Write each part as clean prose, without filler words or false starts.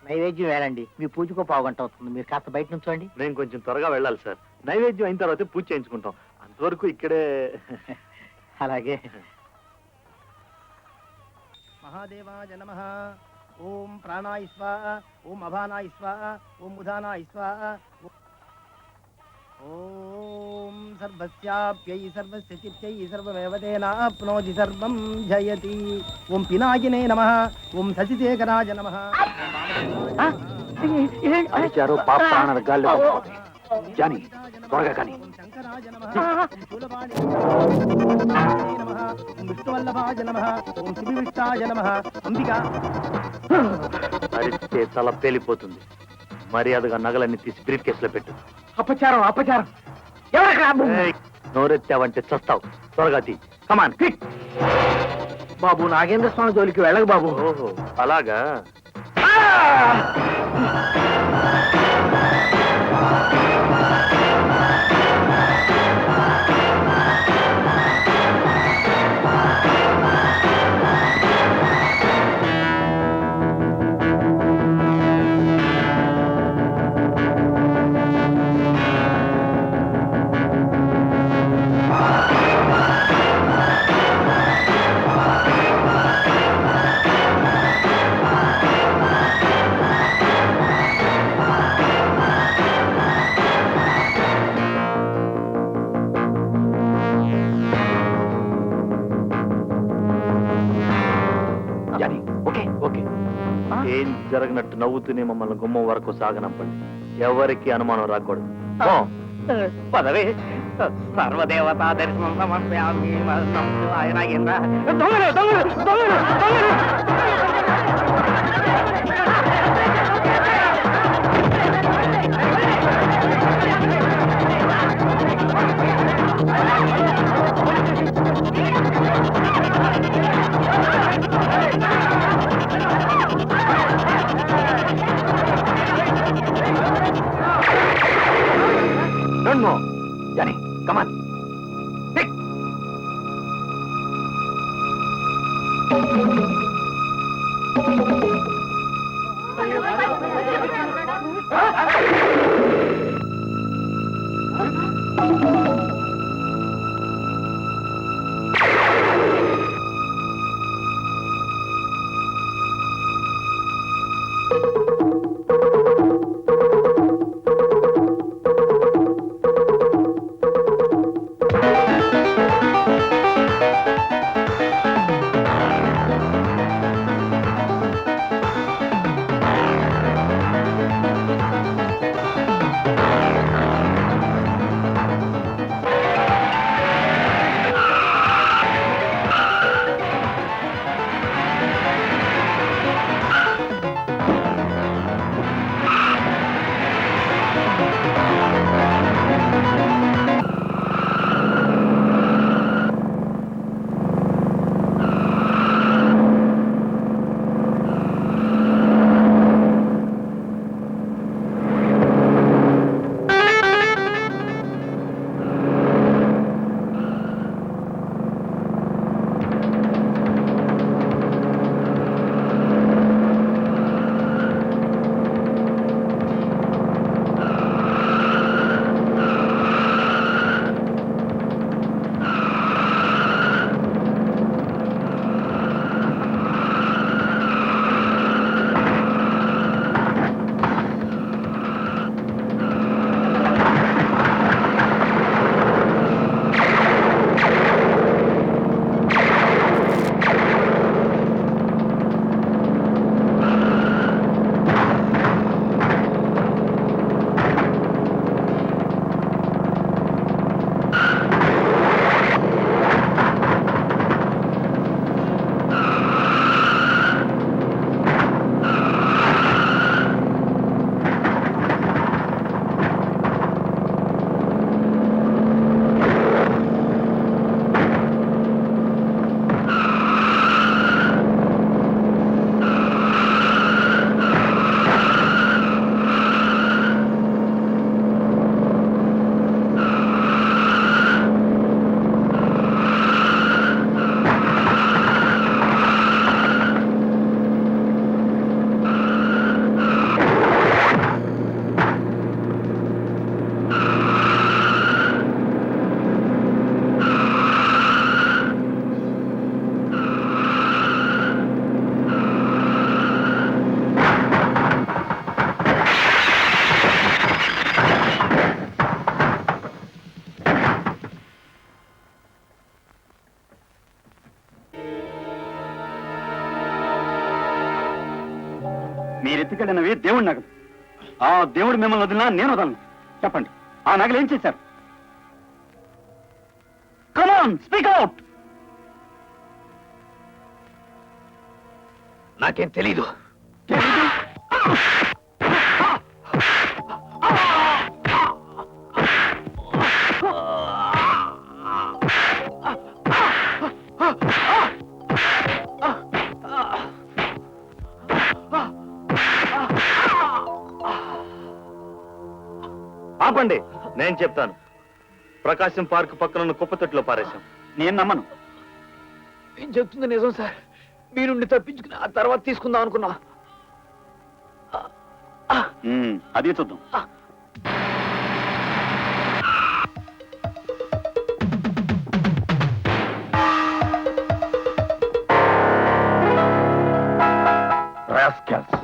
నైవేద్యం వేళండి, మీ పూజకో పావుగంట అవుతుంది. మీరు కాస్త బయట నుంచోండి. నేను కొంచెం త్వరగా వెళ్ళాలి సార్. నైవేద్యం అయిన తర్వాత పూజ చేయించుకుంటాం. అంతవరకు ఇక్కడే. అలాగే. మహాదేవాయ నమః. ఓం ప్రాణాయ స్వాహ, ఓం అభానాయ స్వాహ, ఓం ఉదానాయ స్వాహ. ఓం సర్వస్యాప్యై సర్వస్య చిత్తై సర్వమేవ తేనాప్నోతి సర్వం జయతి. ఓం పినాకినే నమః. ఓం శశిశేఖరాయ నమః. అరిచారు పాప ప్రాణాలు గాల్లో జాని త్వరగా కానీ. శంకరాయ నమః. శూలపాణి నమః. ఓం విష్ణువల్లభాయ నమః. ఓం శివవిష్టాయ నమః. అంబికా. అరిస్తే తల పేలిపోతుంది. మర్యాదగా నగలన్నీ తీసి బ్రీఫ్ కేసులో పెట్టు. అపచారం అపచారం. నోరెత్తావంటే చస్తావు. త్వరగా తీ. Come on quick. బాబు నాగేంద్ర స్వామి జోలికి వెళ్ళకు బాబు. ఓహో అలాగా. ఏం జరగనట్టు నవ్వుతూనే మమ్మల్ని గుమ్మం వరకు సాగనంపండి. ఎవరికి అనుమానం రాకూడదు. పదవే సర్వదేవతా దర్శనం సమర్పయామి. నాగేంద్ర దొంగలు దొంగలు దొంగలు దొంగలు. Don't know. Johnny, come on. Quick. మీరెత్తుకెళ్ళినవి దేవుడి నగలు. ఆ దేవుడు మిమ్మల్ని వదిలినా నేను వదలను. చెప్పండి, ఆ నగలు ఏం చేశారు? కమాన్, స్పీక్ అవుట్. నాకేం తెలీదు. ఆపండి, నేను చెప్తాను. ప్రకాశం పార్క్ పక్కన ఉన్న కుప్పతొట్టులో పారేశాం. నేను నమ్మను. నేను చెప్తుంది నిజం సార్. మీ నుండి తప్పించుకుని ఆ తర్వాత తీసుకుందాం అనుకున్నా. అది చూద్దాం. రాస్కెల్స్.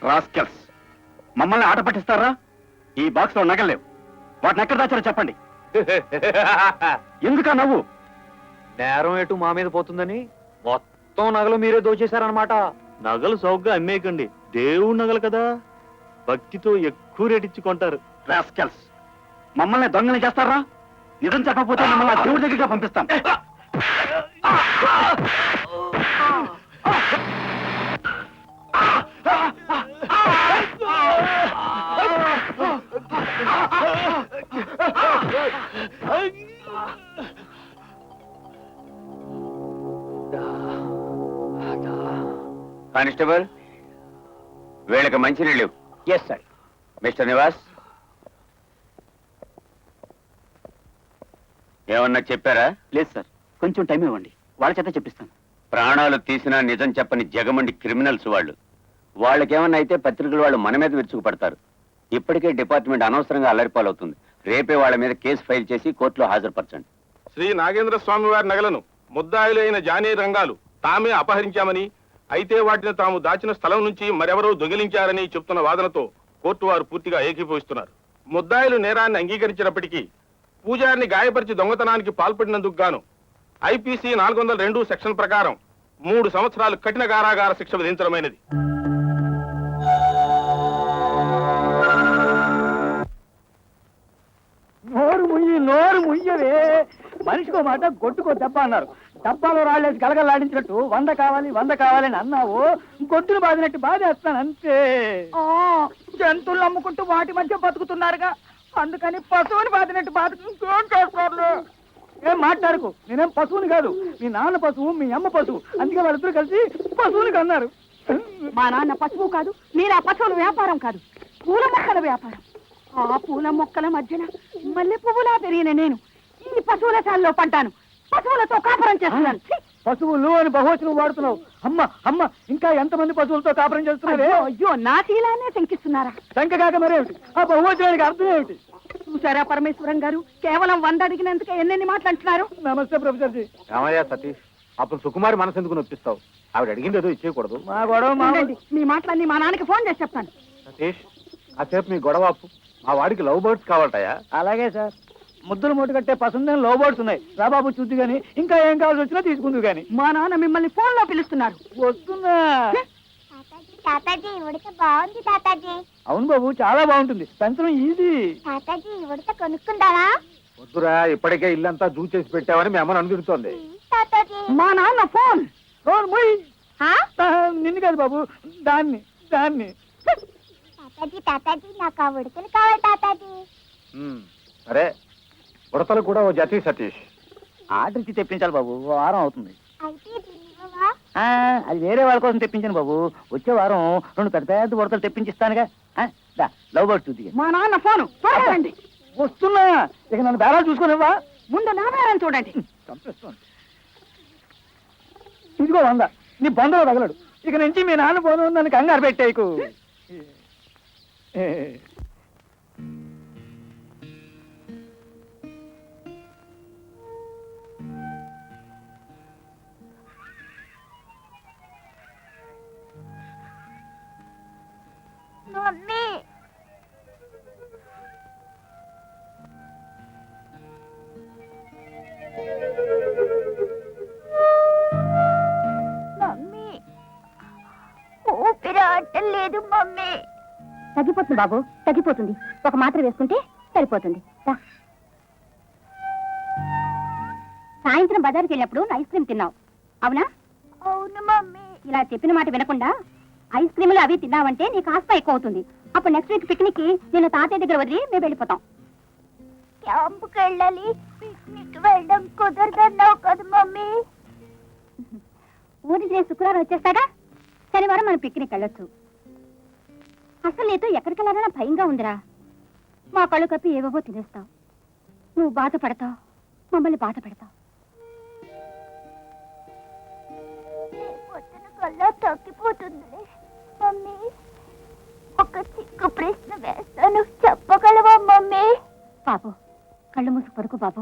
రాస్కెల్స్, మమ్మల్ని ఆట పట్టిస్తారా? ఈ బాక్స్ లో నగలేవు. వాటిని ఎక్కడ దాచారో చెప్పండి. ఎందుకా నవ్వు? నేరం ఎటు మా మీద పోతుందని మొత్తం నగలు మీరే దోచేశారనమాట. నగలు సౌగ్గా అమ్మేయకండి. దేవుడి నగలు కదా, భక్తితో ఎక్కువ రేటు ఇచ్చి కొంటారు. రాస్కెల్స్, మమ్మల్ని దొంగని చేస్తారా? నిజం చెప్పకపోతే మమ్మల్ని ఆ దేవుడి దగ్గరికి పంపిస్తాం. కానిస్టేబుల్, వీళ్ళకి మంచినీళ్ళు. Yes sir. మిస్టర్ నివాస్, ఏమన్నా చెప్పారా? లేదు సార్, కొంచెం టైం ఇవ్వండి, వాళ్ళ చేత చెప్పిస్తాను. ప్రాణాలు తీసినా నిజం చెప్పని జగమండి క్రిమినల్స్ వాళ్ళు. వాళ్ళకేమన్నా అయితే పత్రికలు వాళ్ళు మన మీద విరుచుకుపడతారు. ఇప్పటికే డిపార్ట్మెంట్ అనవసరంగా అల్లరిపాలవుతుంది. రేపే వాళ్ళ మీద కేసు ఫైల్ చేసి కోర్టులో హాజరుపరచండి. శ్రీ నాగేంద్ర స్వామి వారి నగలను ముద్దాయిలు అయిన జానీ రంగాలు తామే అపహరించామని, అయితే వాటిని తాము దాచిన స్థలం నుంచి మరెవరో దొంగిలించారని చెప్తున్న వాదనతో కోర్టు వారు పూర్తిగా ఏకీభవిస్తున్నారు. ముద్దాయిలు నేరాన్ని అంగీకరించినప్పటికీ పూజారిని గాయపరిచి దొంగతనానికి పాల్పడినందుకు గాను ఐపీసీ 402 సెక్షన్ ప్రకారం 3 సంవత్సరాలు కఠిన కారాగార శిక్ష విధించడమైనది. నోరు ముయ్యవే. మనిషికో మాట గొడ్డుకో దెబ్బ అన్నారు. డబ్బాలో రాళ్ళేసి గలగలాడించినట్టు 100 కావాలి 100 కావాలని అన్నావు. గొడ్డును బాదినట్టు బాధేస్తాను అంతే. జంతువులు అమ్ముకుంటూ వాటి మధ్య బతుకుతున్నారుగా, అందుకని పశువుని బాదినట్టు బాధ. ఏం మాట్లాడుకు, నేనేం పశువుని కాదు. మీ నాన్న పశువు, మీ అమ్మ పశువు, అందుకే వాళ్ళిద్దరూ కలిసి పశువునికి అన్నారు. మా నాన్న పశువు కాదు, మీరు ఆ పశువుల వ్యాపారం కాదు, పూల మొక్కల వ్యాపారం. ఆ పూల మొక్కల మధ్యన మల్లె పువ్వులా పెరిగిన నేను ఈ పశువుల శాలలో పంటాను. పశువులతో కాపురం చేస్తున్నాను. పశువులు అని బహువచనం వాడుతున్నావు. అమ్మ అమ్మ, ఇంకా ఎంతమంది పశువులతో కాపురం చేస్తున్నారే? అయ్యో, నా శీలాన్ని శంకిస్తున్నారా? శంక కాక మరేమిటి? ఆ బహువచనానికి అర్థం ఏమిటి? చూసారా పరమేశ్వరం గారు, కేవలం 100 అడిగినందుకే ఎన్నెన్ని మాట్లాడుతున్నారు. నమస్తే ప్రొఫెసర్ జీ. రామయ్య సతీష్, అప్పుడు సుకుమారి మనసు ఎందుకు నొప్పిస్తావు? ఆవిడ అడిగింది ఏదో ఇచ్చేయకూడదు. మా గొడవ ఉండండి, మీ మాటలన్నీ మా నాన్నకి ఫోన్ చేసి చెప్తాను. సతీష్, కాసేపు మీ గొడవ ఆపు. మా వాడికి లవ్ బర్డ్స్ కావాలటాయా? అలాగే సార్. ముద్దులు మూట కట్టే పసందని లో బర్డ్స్ ఉన్నాయి. రాబాబు చూద్దు గాని, ఇంకా ఏం కావాల్సి వచ్చినా తీసుకుందు గాని. మా నాన్న మిమ్మల్ని ఫోన్ లో పిలుస్తున్నారు. వస్తున్నా. తాతాజీ ఉడత బాగుంది తాతాజీ. అవును బాబు, చాలా బాగుంటుంది. పెంచడం ఈజీ. తాతాజీ ఉడత కొనుక్కుందావా? వద్దురా, ఇప్పటికే ఇల్లంతా జూ చేసి పెట్టావని మీ అమ్మని అనుకుంటోంది. తాతాజీ మా నాన్న ఫోన్. నిన్ను కాదు బాబు, దాన్ని దాన్ని. తాతాజీ తాతాజీ నాకు ఆ ఉడతలు కావాలి తాతాజీ. సరే, ఉడతలు కూడా ఓ జతి సతీష్. ఆర్డర్ ఇచ్చి తెప్పించాలి బాబు, వారం అవుతుంది. అయితే దీన్ని ఇవ్వవా? అది వేరే వాళ్ళ కోసం తెప్పించాను బాబు. వచ్చే వారం 2 పెద్ద పెద్ద ఉడతలు తెప్పించిస్తానుగా. Love bird చూద్ది. మా నాన్న ఫోను. త్వరగా రండి. వస్తున్నా. ఇక నన్ను బేరాలు చూసుకునివ్వా? ముందు నా బేరం చూడండి. ఇదిగో 100. నీ బంధువు తగలడు. ఇక నుంచి మీ నాన్న పోను, నన్ను కంగారు పెట్టేయకు. మమ్మీ అయిపోతుంది బాబు, తగ్గిపోతుంది. ఒక మాత్ర వేసుకుంటే సరిపోతుంది. రా. సాయంత్రం బజార్కి వెళ్ళినప్పుడు ఐస్ క్రీమ్ తిన్నావు, అవునా? అవును మమ్మీ. ఇలా చెప్పిన మాట వినకుండా ఐస్ క్రీములు అవి తిన్నావంటే నీకు ఆస్తా ఎక్కువ అవుతుంది. అప్పుడు నెక్స్ట్ వీక్ పిక్నిక్ నేను తాతయ్య దగ్గర వదిలి మేము వెళ్ళిపోతాం. క్యాంపుకి వెళ్ళాలి, పిక్నిక్ వెళ్ళడం కుదరదన్నావు కదా మమ్మీ. ఊరికి నేను శుక్రవారం వచ్చేస్తాగా, శనివారం మనం పిక్నిక్ వెళ్ళొచ్చు. అసలు నీతో ఎక్కడికి వెళ్ళాలన్నా భయంగా ఉందిరా. మా కళ్ళు కప్పి ఏవేవో తినేస్తావు, నువ్వు బాధపడతావు, మమ్మల్ని బాధ పెడతావు. కల్లా తగ్గిపోతుంది మమ్మీ. ఒక చిక్కు ప్రశ్న వేస్తాను, చెప్పగలవా మమ్మీ? బాబు, కళ్ళు మూసి పడుకో బాబు.